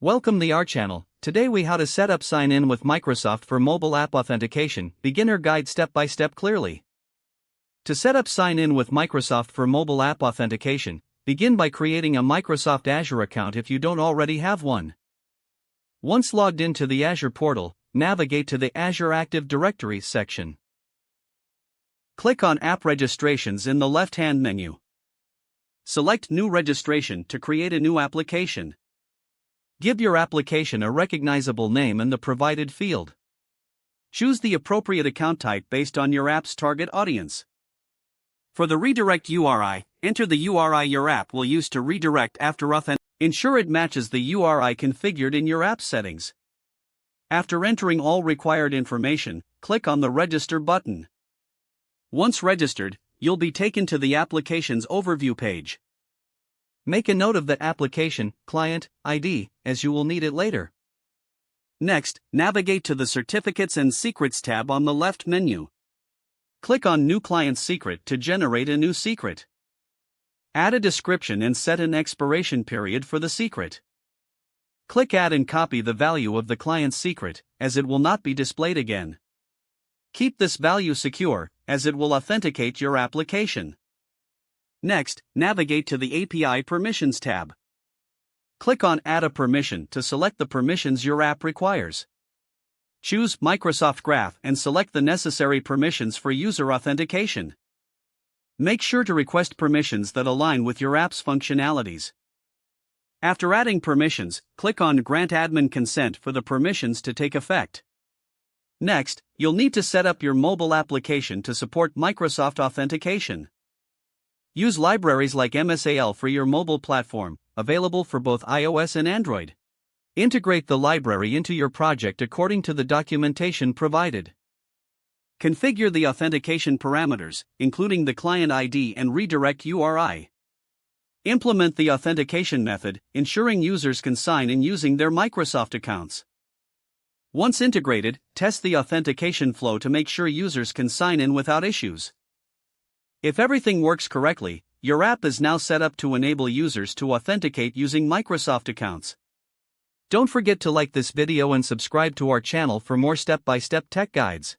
Welcome to our channel. Today we how to set up sign in with Microsoft for mobile app authentication, beginner guide step by step clearly. To set up sign in with Microsoft for mobile app authentication, begin by creating a Microsoft Azure account if you don't already have one. Once logged into the Azure portal, navigate to the Azure Active Directory section. Click on App Registrations in the left-hand menu. Select New Registration to create a new application. Give your application a recognizable name in the provided field. Choose the appropriate account type based on your app's target audience. For the redirect URI, enter the URI your app will use to redirect after authentication. Ensure it matches the URI configured in your app settings. After entering all required information, click on the Register button. Once registered, you'll be taken to the application's overview page. Make a note of the application client ID, as you will need it later. Next, navigate to the Certificates and Secrets tab on the left menu. Click on New Client Secret to generate a new secret. Add a description and set an expiration period for the secret. Click Add and copy the value of the client's secret, as it will not be displayed again. Keep this value secure, as it will authenticate your application. Next, navigate to the API Permissions tab. Click on Add a permission to select the permissions your app requires. Choose Microsoft Graph and select the necessary permissions for user authentication. Make sure to request permissions that align with your app's functionalities. After adding permissions, click on Grant Admin Consent for the permissions to take effect. Next, you'll need to set up your mobile application to support Microsoft Authentication. Use libraries like MSAL for your mobile platform, available for both iOS and Android. Integrate the library into your project according to the documentation provided. Configure the authentication parameters, including the client ID and redirect URI. Implement the authentication method, ensuring users can sign in using their Microsoft accounts. Once integrated, test the authentication flow to make sure users can sign in without issues. If everything works correctly, your app is now set up to enable users to authenticate using Microsoft accounts. Don't forget to like this video and subscribe to our channel for more step-by-step tech guides.